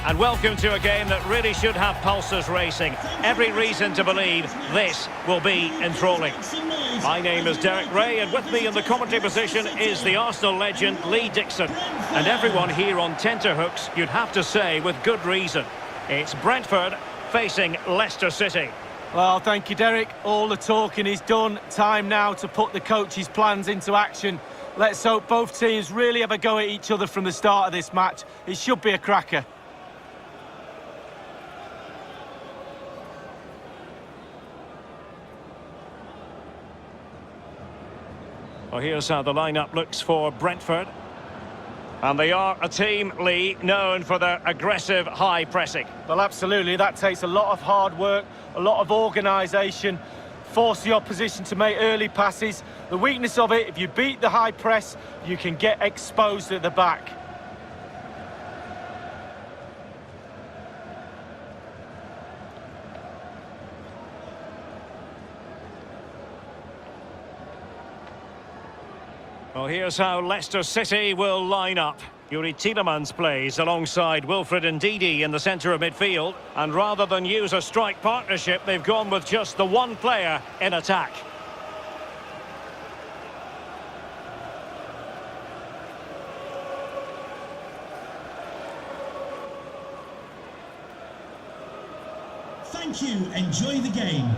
and welcome to a game that really should have pulses racing. Every reason to believe this will be enthralling. My name is Derek Ray, and with me in the commentary position is the Arsenal legend Lee Dixon. And everyone here on tenterhooks, you'd have to say with good reason. It's Brentford facing Leicester City. Well, thank you, Derek. All the talking is done. Time now to put the coach's plans into action. Let's hope both teams really have a go at each other from the start of this match. It should be a cracker. Well, here's how the lineup looks for Brentford. And they are a team, Lee, known for their aggressive high pressing. Well, absolutely. That takes a lot of hard work, a lot of organisation, force the opposition to make early passes. The weakness of it, if you beat the high press, you can get exposed at the back. Well, here's how Leicester City will line up. Yuri Tielemans plays alongside Wilfred Ndidi in the centre of midfield. And rather than use a strike partnership, they've gone with just the one player in attack. Thank you. Enjoy the game.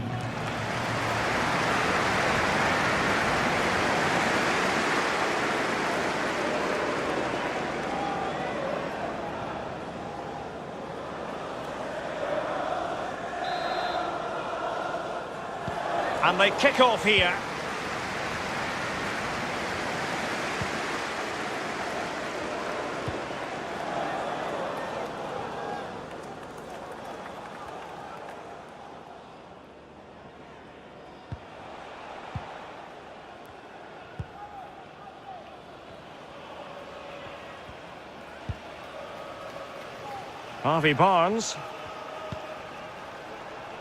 And they kick off here. Harvey Barnes.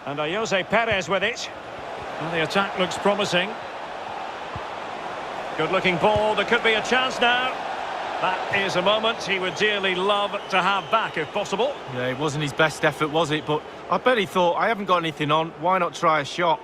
And Jose Perez with it. Well, the attack looks promising. Good-looking ball. There could be a chance now. That is a moment he would dearly love to have back, if possible. Yeah, it wasn't his best effort, was it? But I bet he thought, I haven't got anything on. Why not try a shot?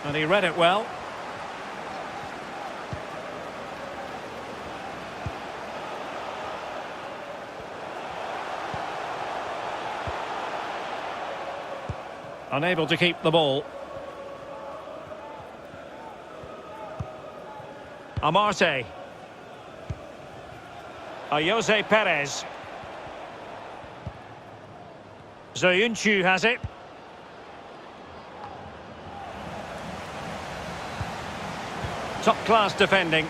And he read it well. Unable to keep the ball. Amarte. Jose Perez. Zoyuncu has it. Top-class defending.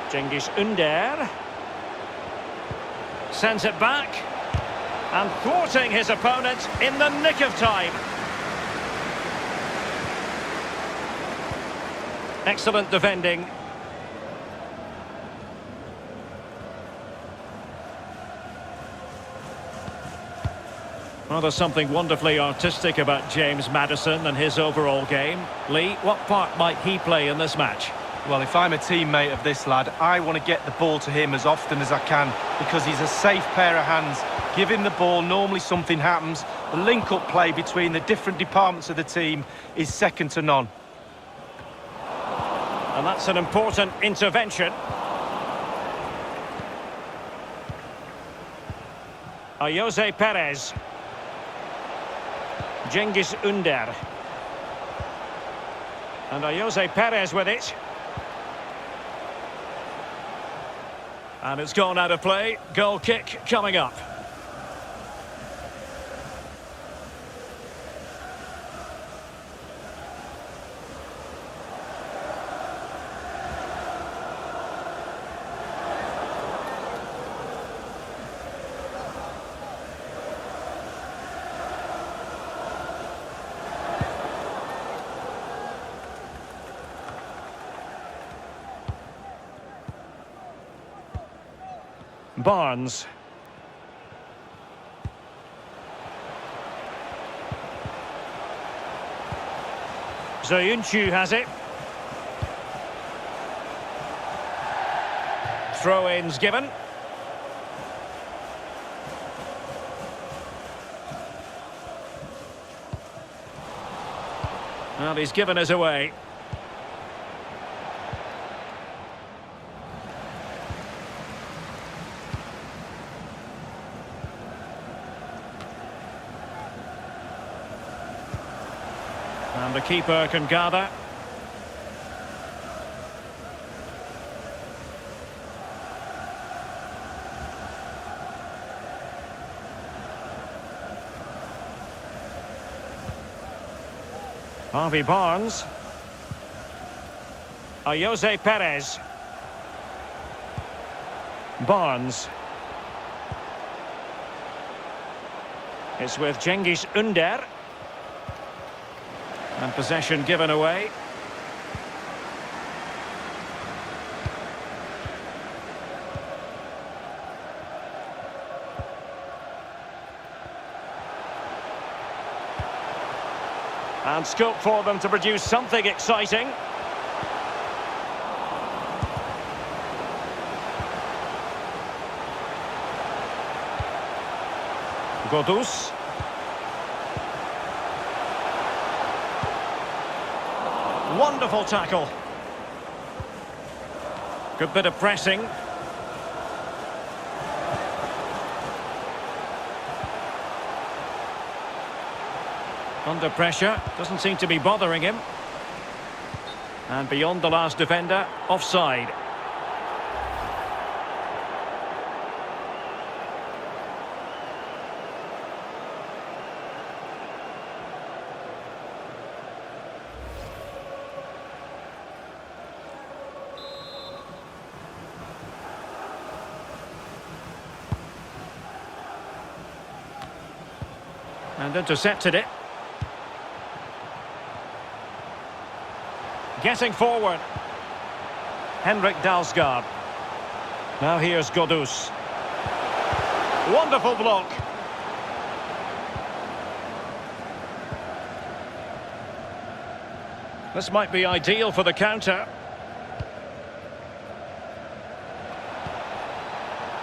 Cengiz Ünder. Sends it back. And thwarting his opponent in the nick of time. Excellent defending. Well, there's something wonderfully artistic about James Maddison and his overall game. Lee, what part might he play in this match? Well, if I'm a teammate of this lad, I want to get the ball to him as often as I can because he's a safe pair of hands. Give him the ball, normally something happens. The link-up play between the different departments of the team is second to none. And that's an important intervention. Jose Perez. Cengiz Ünder. And Jose Perez with it. And it's gone out of play. Goal kick coming up. Barnes. Soyuncu has it. Throw-ins given. Well, he's given us away. And the keeper can gather. Harvey Barnes. Jose Perez. Barnes. It's with Cengiz Ünder. And possession given away. And scope for them to produce something exciting. Godus. Wonderful tackle. Good bit of pressing. Under pressure, doesn't seem to be bothering him. And beyond the last defender, offside. And intercepted it. Getting forward. Henrik Dalsgaard. Now here's Godus. Wonderful block. This might be ideal for the counter.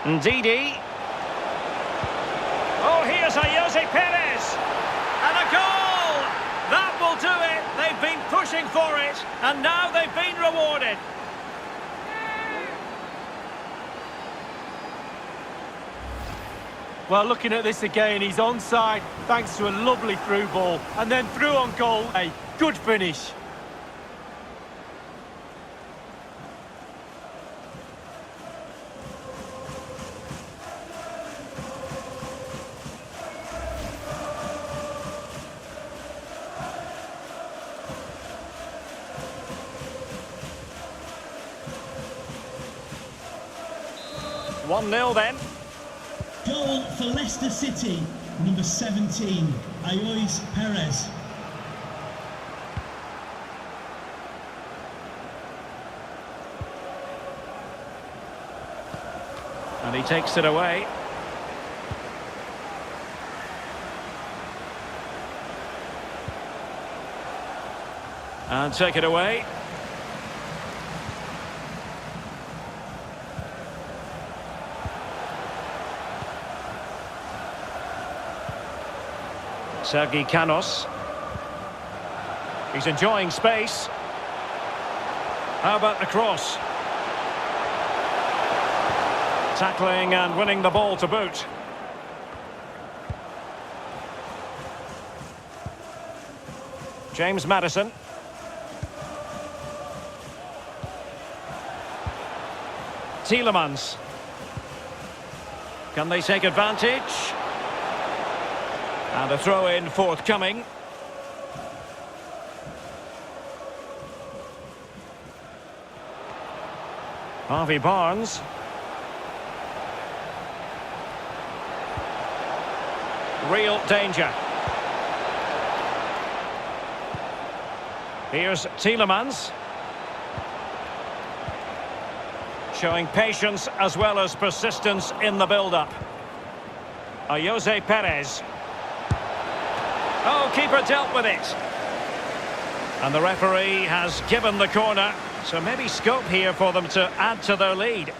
Ndidi. Oh, here's Jose Perez. And a goal! That will do it. They've been pushing for it, and now they've been rewarded. Well, looking at this again, he's onside thanks to a lovely through ball, and then through on goal. A good finish. One 1-0 then. Goal for Leicester City, number 17, Jose Perez. And he takes it away. And take it away. Sergi Canos. He's enjoying space. How about the cross? Tackling and winning the ball to boot. James Maddison. Tielemans. Can they take advantage? And a throw-in forthcoming. Harvey Barnes. Real danger. Here's Tielemans. Showing patience as well as persistence in the build-up. Jose Perez. Oh, keeper dealt with it. And the referee has given the corner, so maybe scope here for them to add to their lead.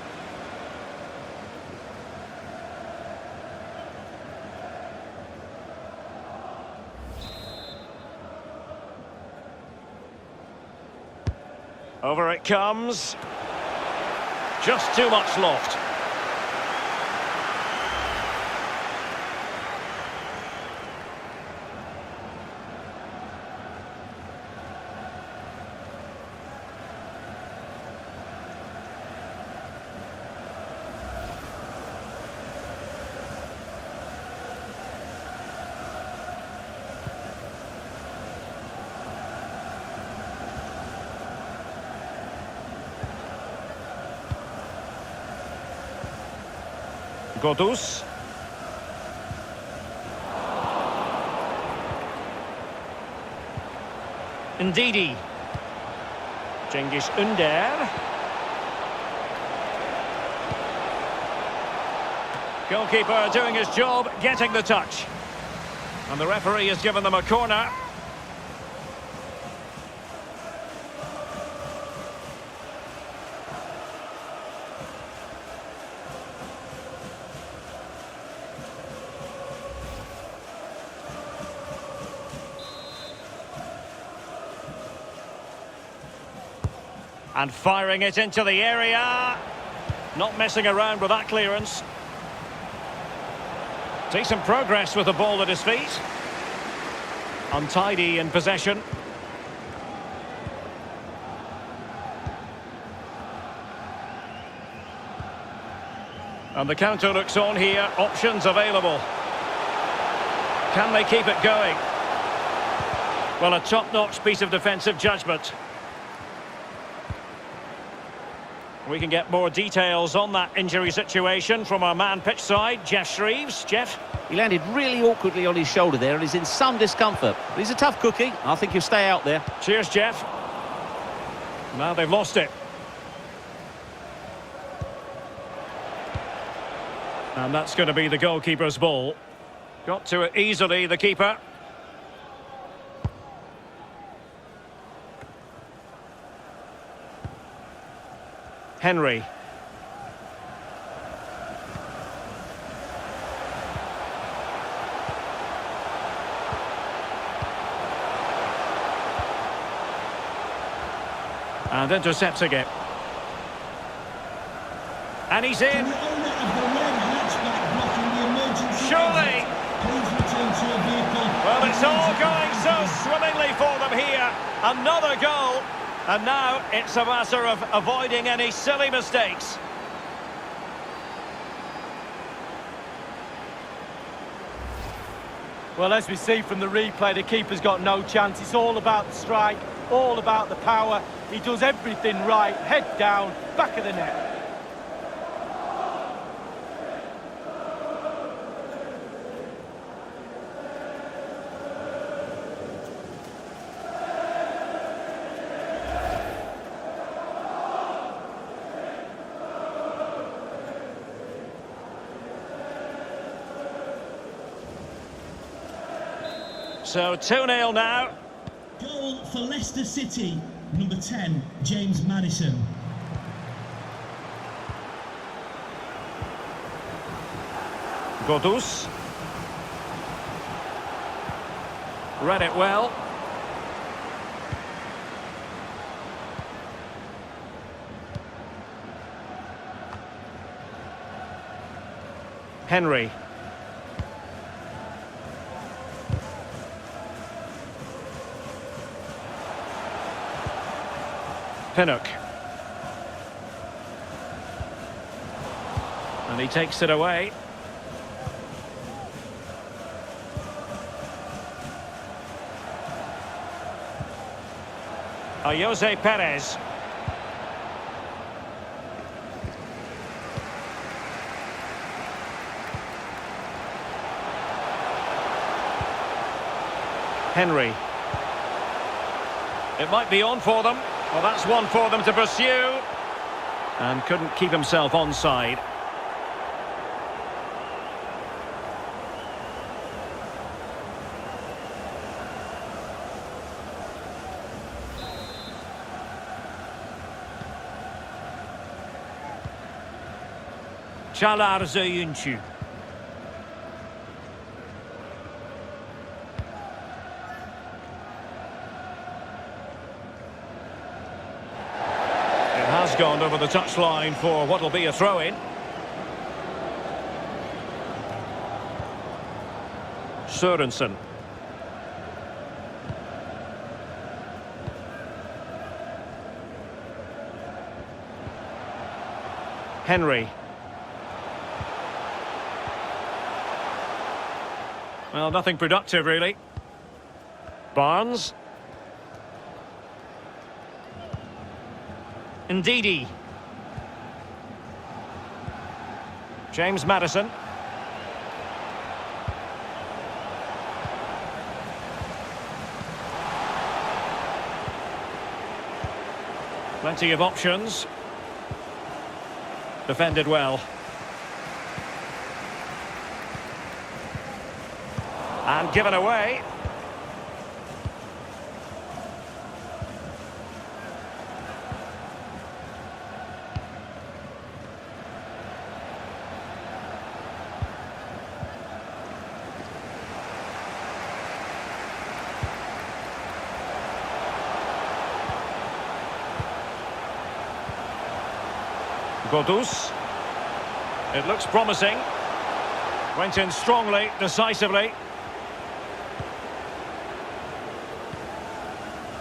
Over it comes. Just too much loft. Godus. Ndidi. Cengiz Ünder. Goalkeeper doing his job, getting the touch. And the referee has given them a corner. And firing it into the area. Not messing around with that clearance. Decent progress with the ball at his feet. Untidy in possession. And the counter looks on here. Options available. Can they keep it going? Well, a top-notch piece of defensive judgment. We can get more details on that injury situation from our man pitch side, Jeff Shreves. Jeff? He landed really awkwardly on his shoulder there and is in some discomfort. But he's a tough cookie. I think he'll stay out there. Cheers, Jeff. Now they've lost it. And that's going to be the goalkeeper's ball. Got to it easily, the keeper. Henry. And intercepting it. And he's in. Surely. Well, it's all going so swimmingly for them here. Another goal. And now it's a matter of avoiding any silly mistakes. Well, as we see from the replay, the keeper's got no chance. It's all about the strike, all about the power. He does everything right, head down, back of the net. So 2-0 now. Goal for Leicester City, number 10, James Maddison. Godus. Read it well. Henry. Pinnock. And he takes it away. Jose Perez. Henry. It might be on for them. Well, that's one for them to pursue. And couldn't keep himself onside. Çağlar Söyüncü. It has gone over the touchline for what will be a throw-in. Sørensen. Henry. Well, nothing productive, really. Barnes. Ndidi. James Maddison. Plenty of options. Defended well. And given away. Godus. It looks promising. Went in strongly, decisively.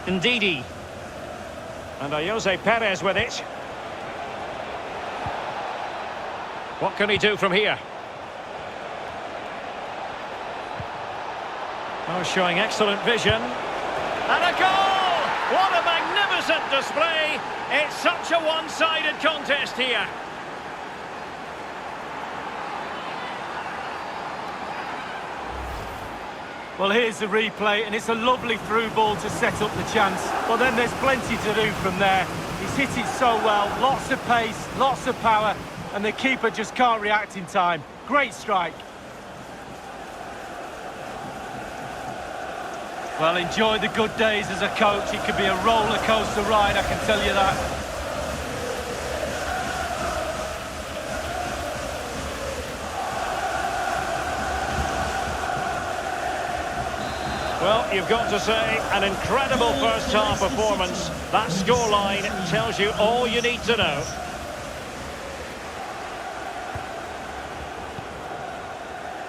Ndidi. And Jose Perez with it. What can he do from here? Oh, showing excellent vision. And a goal! What a magnificent display! It's such a one-sided contest here. Well, here's the replay, and it's a lovely through ball to set up the chance. But then there's plenty to do from there. He's hit it so well, lots of pace, lots of power, and the keeper just can't react in time. Great strike. Well, enjoy the good days as a coach. It could be a roller coaster ride, I can tell you that. Well, you've got to say, an incredible first-half performance. That scoreline tells you all you need to know.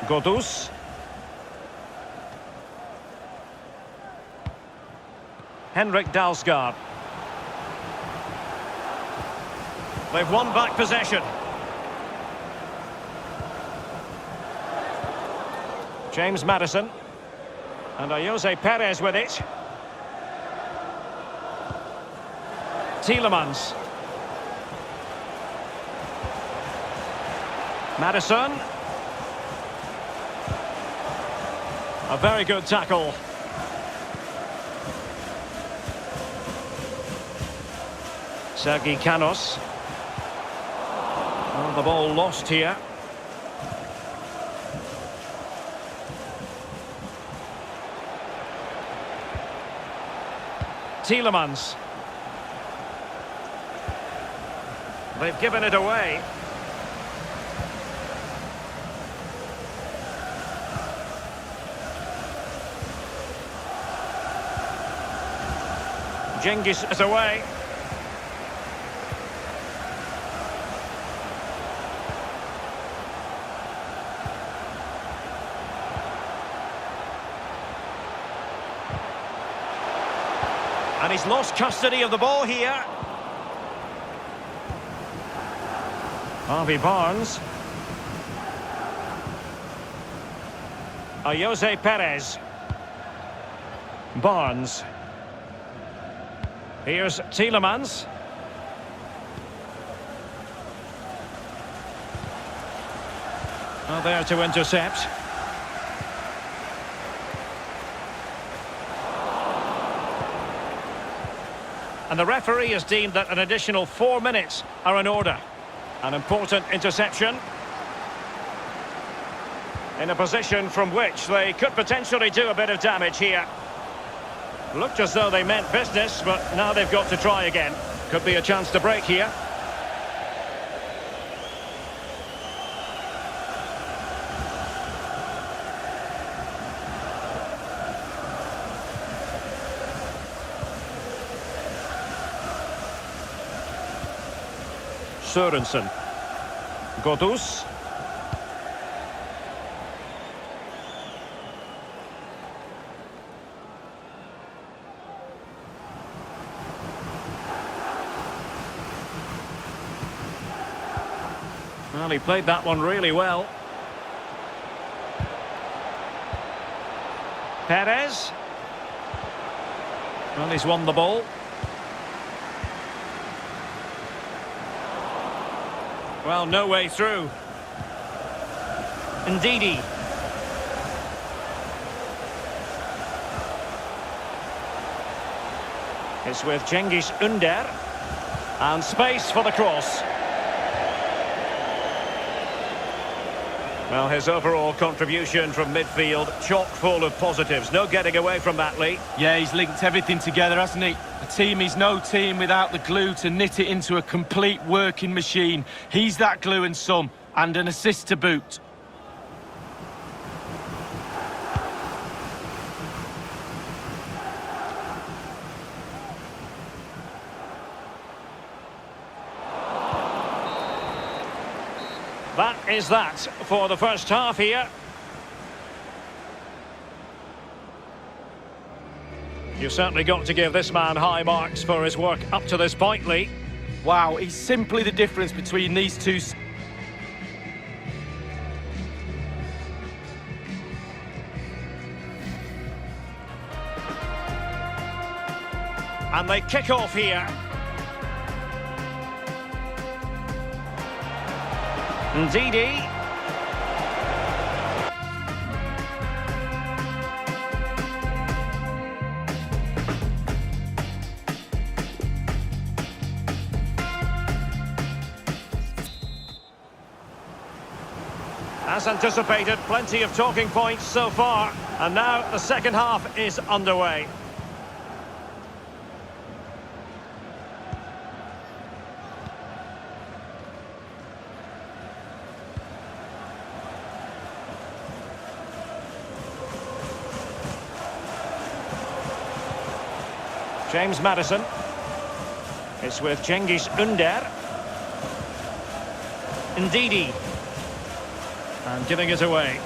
Godus. Henrik Dalsgaard. They've won back possession. James Maddison. And Jose Perez with it. Tielemans. Maddison. A very good tackle. Sergi Canos. Oh, the ball lost here. Tielemans. They've given it away. Cengiz is away. And he's lost custody of the ball here. Harvey Barnes. Jose Perez. Barnes. Here's Tielemans. There to intercept. And the referee has deemed that an additional 4 minutes are in order. An important interception. In a position from which they could potentially do a bit of damage here. Looked as though they meant business, but now they've got to try again. Could be a chance to break here. Sørensen. Godus. Well, he played that one really well. Perez. Well, he's won the ball. Well, no way through. Ndidi. It's with Cengiz Ünder. And space for the cross. Well, his overall contribution from midfield, chock full of positives. No getting away from that, Lee. Yeah, he's linked everything together, hasn't he? A team is no team without the glue to knit it into a complete working machine. He's that glue and some, and an assist to boot. That is that for the first half here. You've certainly got to give this man high marks for his work up to this point, Lee. Wow, he's simply the difference between these two. And they kick off here. Ndidi. As anticipated, plenty of talking points so far. And now the second half is underway. James Maddison. It's with Cengiz Ünder. Ndidi. And giving it away.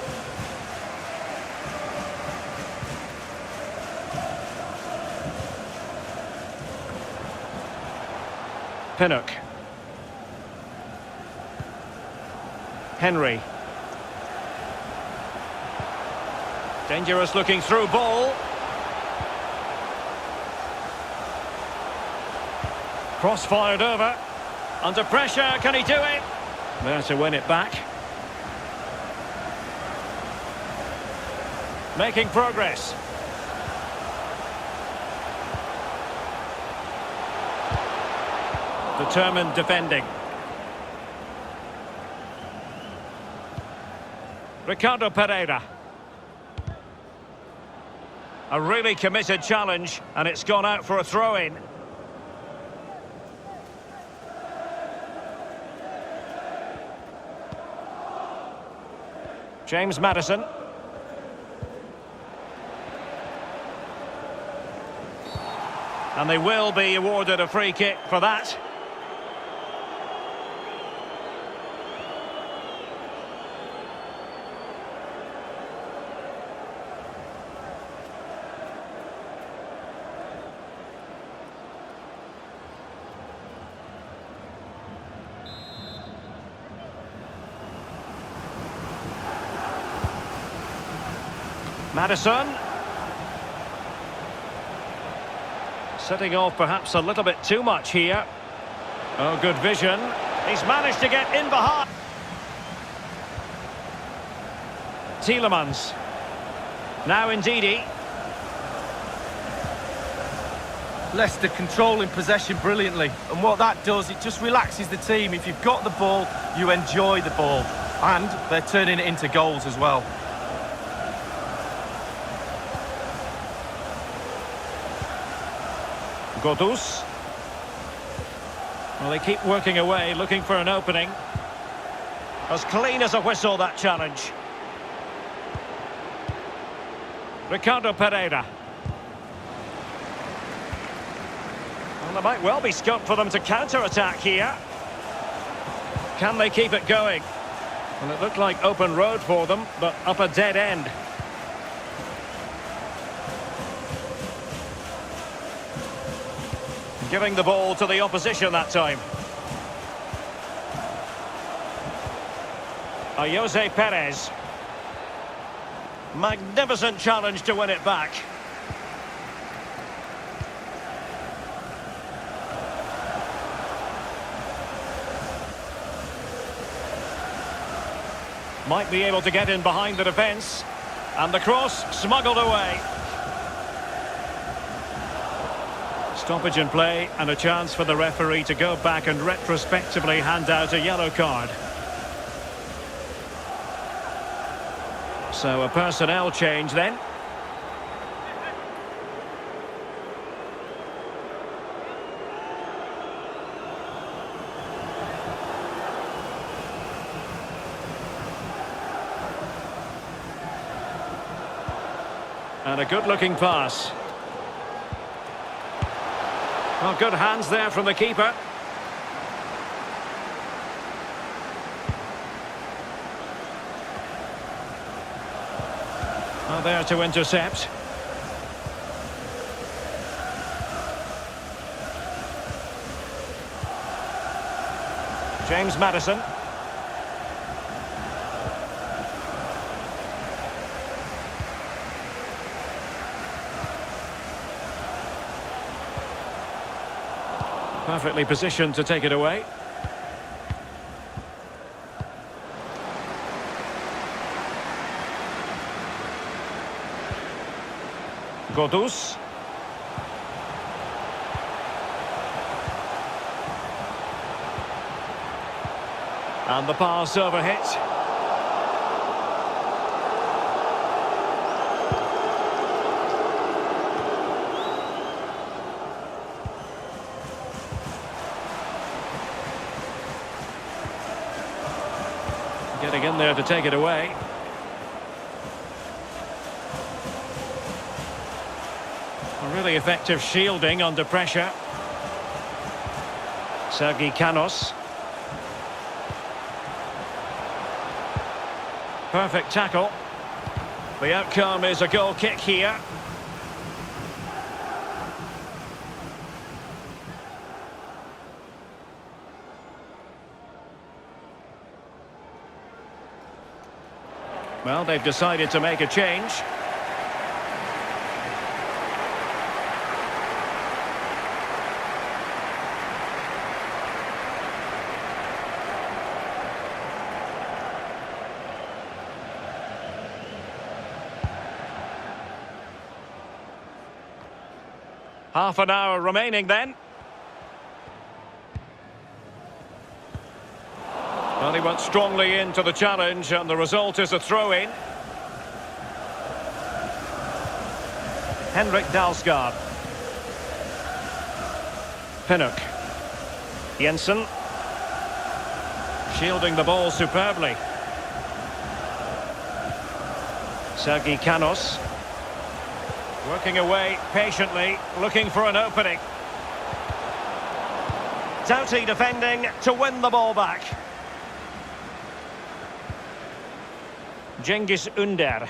Pinnock. Henry. Dangerous looking through ball. Cross fired over. Under pressure, can he do it? There to win it back. Making progress. Determined defending. Ricardo Pereira. A really committed challenge, and it's gone out for a throw-in. James Maddison. And they will be awarded a free kick for that. Maddison. Setting off perhaps a little bit too much here. Oh, good vision. He's managed to get in behind. Tielemans. Now Ndidi. Leicester controlling possession brilliantly, and what that does, it just relaxes the team. If you've got the ball, you enjoy the ball, and they're turning it into goals as well. Godus. Well, they keep working away, looking for an opening. As clean as a whistle, that challenge. Ricardo Pereira. Well, there might well be scope for them to counter-attack here. Can they keep it going? Well, it looked like open road for them, but up a dead end. Giving the ball to the opposition that time. Jose Perez. Magnificent challenge to win it back. Might be able to get in behind the defence. And the cross smuggled away. Stoppage in play and a chance for the referee to go back and retrospectively hand out a yellow card. So a personnel change then. And a good-looking pass. Well, good hands there from the keeper. Well, there to intercept. James Maddison. Perfectly positioned to take it away. Godus. And the pass overhit. Getting in there to take it away. A really effective shielding under pressure. Sergi Canos. Perfect tackle. The outcome is a goal kick here. Well, they've decided to make a change. Half an hour remaining then. Well, he went strongly into the challenge and the result is a throw-in. Henrik Dalsgaard. Pinnock. Jensen. Shielding the ball superbly. Sergi Canos. Working away patiently, looking for an opening. Doughty defending to win the ball back. Cengiz Ünder.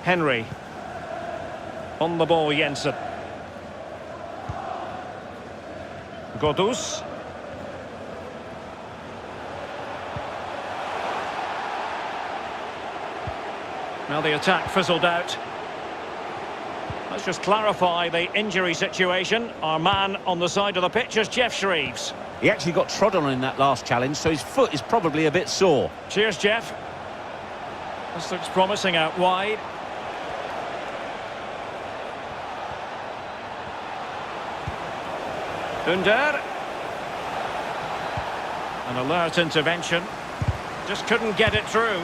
Henry. On the ball, Jensen. Godus. Now the attack fizzled out. Let's just clarify the injury situation. Our man on the side of the pitch is Jeff Shreeves. He actually got trodden on in that last challenge, so his foot is probably a bit sore. Cheers, Jeff. This looks promising out wide. Under. An alert intervention. Just couldn't get it through.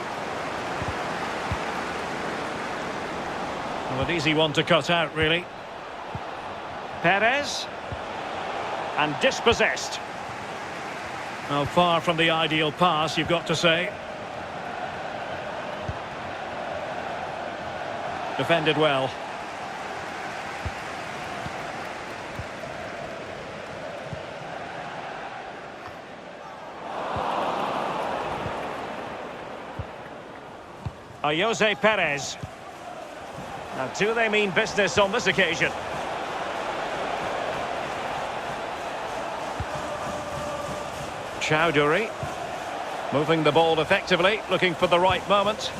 Well, an easy one to cut out, really. Perez. And dispossessed. Well, far from the ideal pass, you've got to say. Defended well. Jose Perez. Now, do they mean business on this occasion? Chowdhury. Moving the ball effectively, looking for the right moment.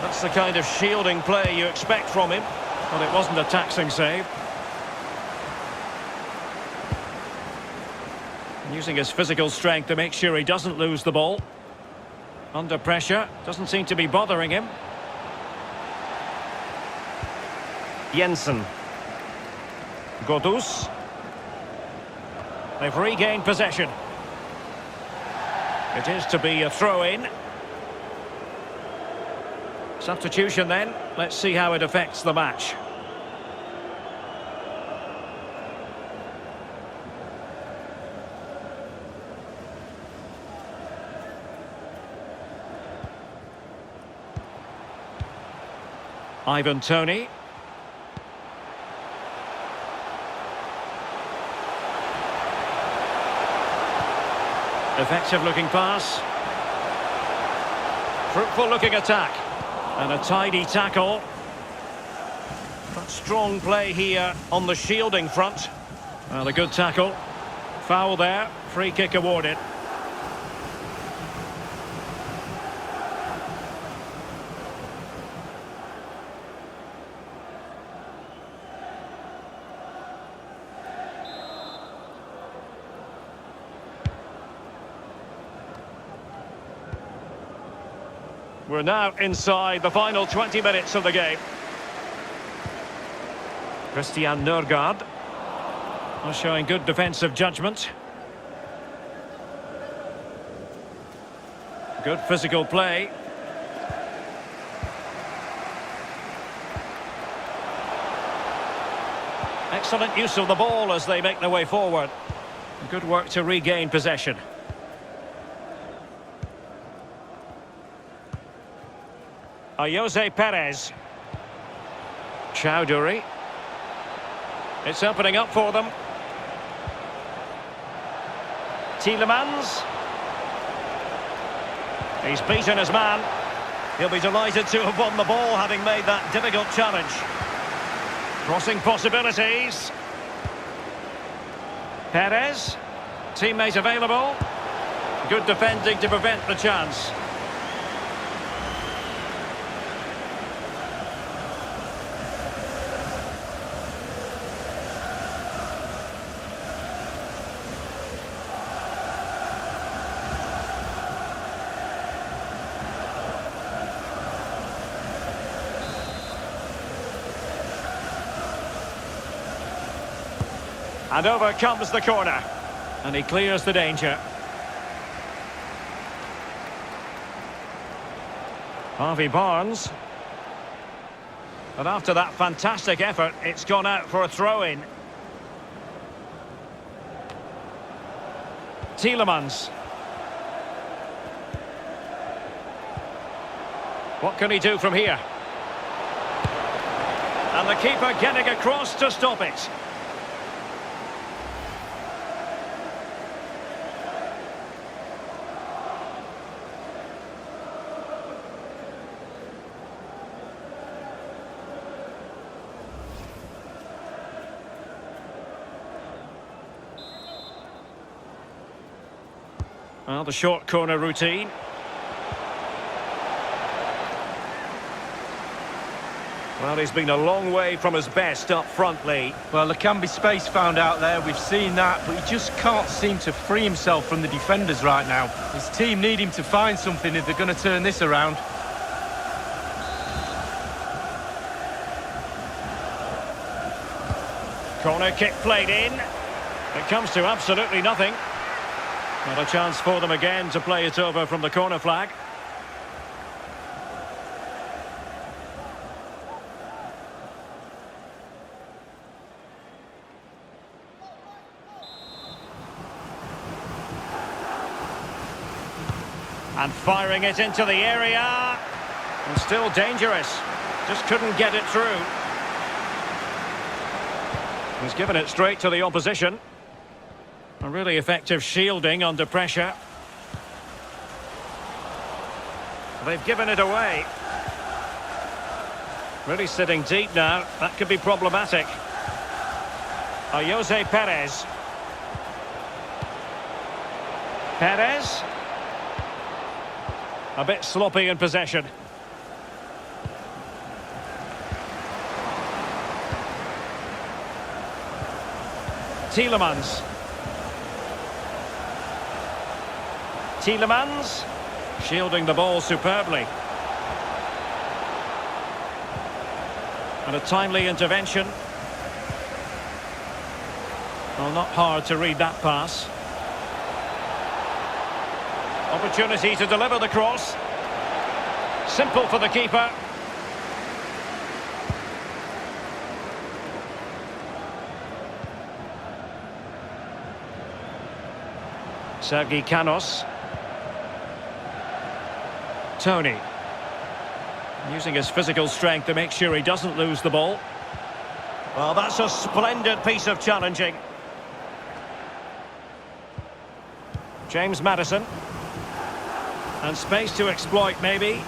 That's the kind of shielding play you expect from him. But it wasn't a taxing save. Using his physical strength to make sure he doesn't lose the ball. Under pressure, doesn't seem to be bothering him. Jensen. Godus. They've regained possession. It is to be a throw-in. Substitution then. Let's see how it affects the match. Ivan Toney. Effective looking pass. Fruitful looking attack. And a tidy tackle. But strong play here on the shielding front. Well, a good tackle. Foul there. Free kick awarded. We're now inside the final 20 minutes of the game. Christian Nørgaard showing good defensive judgment. Good physical play. Excellent use of the ball as they make their way forward. Good work to regain possession. Jose Perez. Chowdhury. It's opening up for them. Tielemans. He's beaten his man. He'll be delighted to have won the ball, having made that difficult challenge. Crossing possibilities. Perez. Teammate available. Good defending to prevent the chance. And over comes the corner. And he clears the danger. Harvey Barnes. And after that fantastic effort, it's gone out for a throw-in. Tielemans. What can he do from here? And the keeper getting across to stop it. Well, the short corner routine. Well, he's been a long way from his best up front, Lee. Well, there can be space found out there, we've seen that, but he just can't seem to free himself from the defenders right now. His team need him to find something if they're going to turn this around. Corner kick played in. It comes to absolutely nothing. Not a chance for them again to play it over from the corner flag. And firing it into the area. And still dangerous. Just couldn't get it through. He's given it straight to the opposition. A really effective shielding under pressure. They've given it away. Really sitting deep now. That could be problematic. Jose Perez. Perez. A bit sloppy in possession. Tielemans. Tielemans. Shielding the ball superbly. And a timely intervention. Well, not hard to read that pass. Opportunity to deliver the cross. Simple for the keeper. Sergi Canos. Tony. Using his physical strength to make sure he doesn't lose the ball. Well, that's a splendid piece of challenging. James Maddison. And space to exploit, maybe.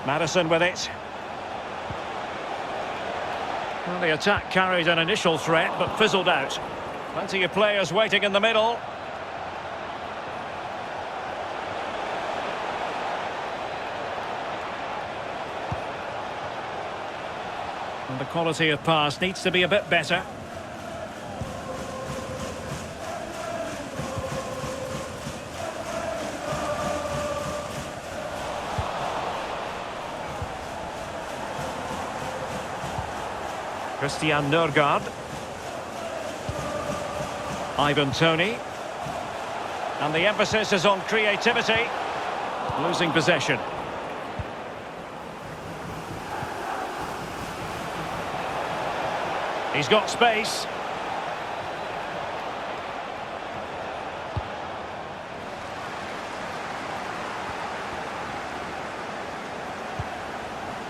Maddison with it. Well, the attack carried an initial threat, but fizzled out. Plenty of players waiting in the middle. And the quality of pass needs to be a bit better. Christian Nørgaard. Ivan Toney. And the emphasis is on creativity. Losing possession. He's got space.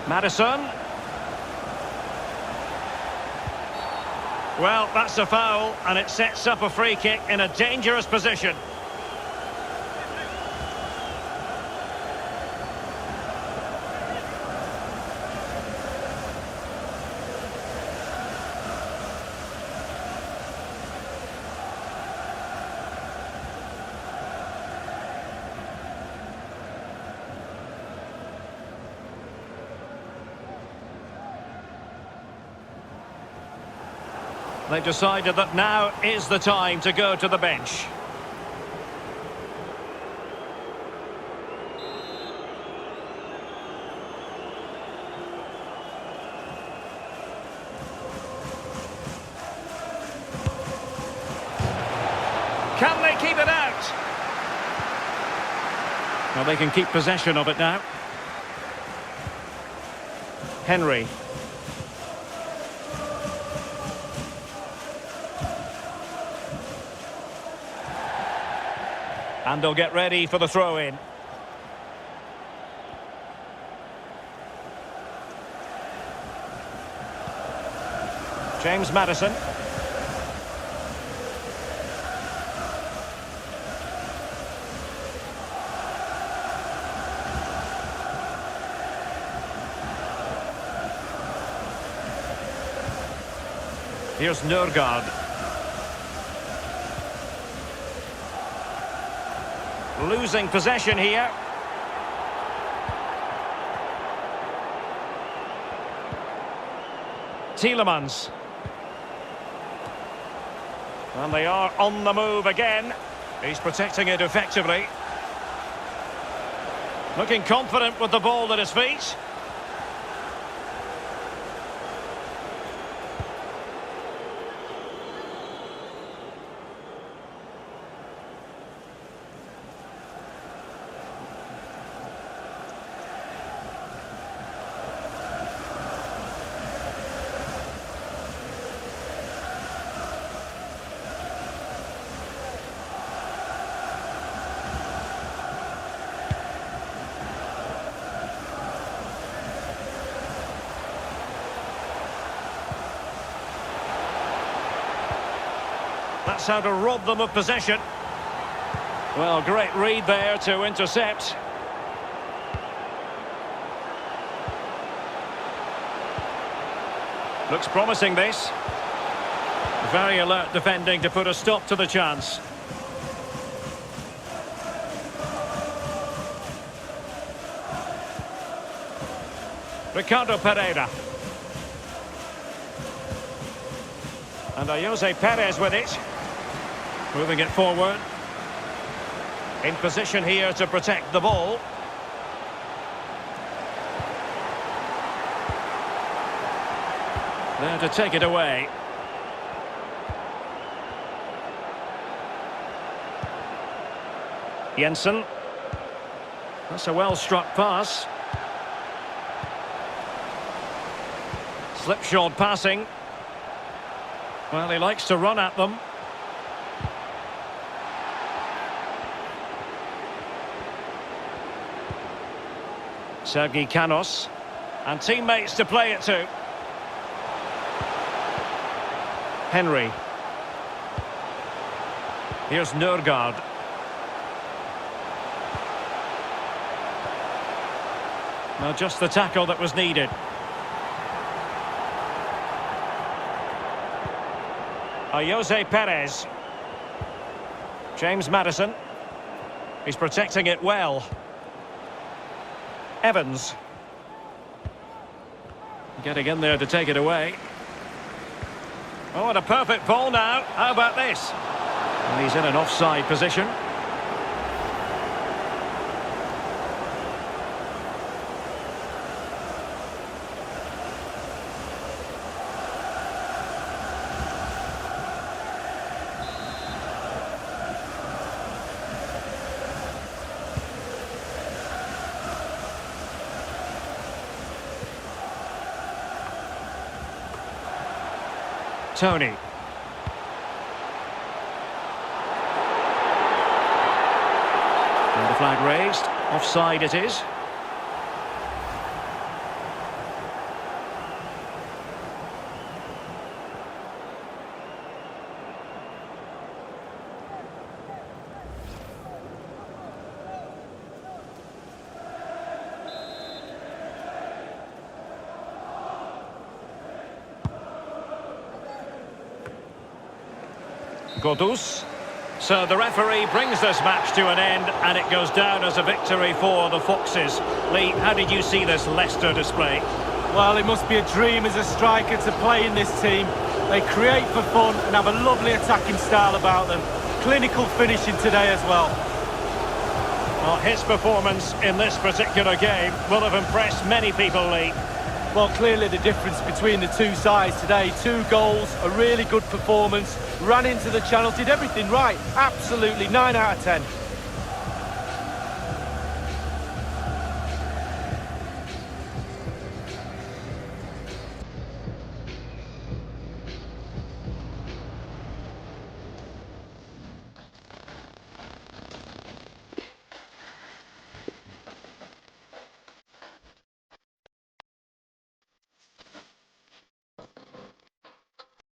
Maddison. Well, that's a foul, and it sets up a free kick in a dangerous position. They've decided that now is the time to go to the bench. Can they keep it out? Well, they can keep possession of it now. Henry. And they'll get ready for the throw-in. James Maddison. Here's Nørgaard. Losing possession here. Tielemans. And they are on the move again. He's protecting it effectively. Looking confident with the ball at his feet. That's how to rob them of possession. Well, great read there to intercept. Looks promising, this. Very alert defending to put a stop to the chance. Ricardo Pereira. And Jose Perez with it. Moving it forward. In position here to protect the ball. There to take it away. Jensen. That's a well-struck pass. Slipshod passing. Well, he likes to run at them. Sergi Canos. And teammates to play it to. Henry. Here's Nørgaard. Well, just the tackle that was needed. Jose Perez. James Maddison. He's protecting it well. Evans. Getting in there to take it away. Oh, and a perfect ball now. How about this? And he's in an offside position. Tony. And the flag raised. Offside it is. Godus. So the referee brings this match to an end and it goes down as a victory for the Foxes. Lee, how did you see this Leicester display? Well, it must be a dream as a striker to play in this team. They create for fun and have a lovely attacking style about them. Clinical finishing today as well. Well, his performance in this particular game will have impressed many people, Lee. Well, clearly the difference between the two sides today. 2 goals, a really good performance, ran into the channel, did everything right. Absolutely, 9 out of 10.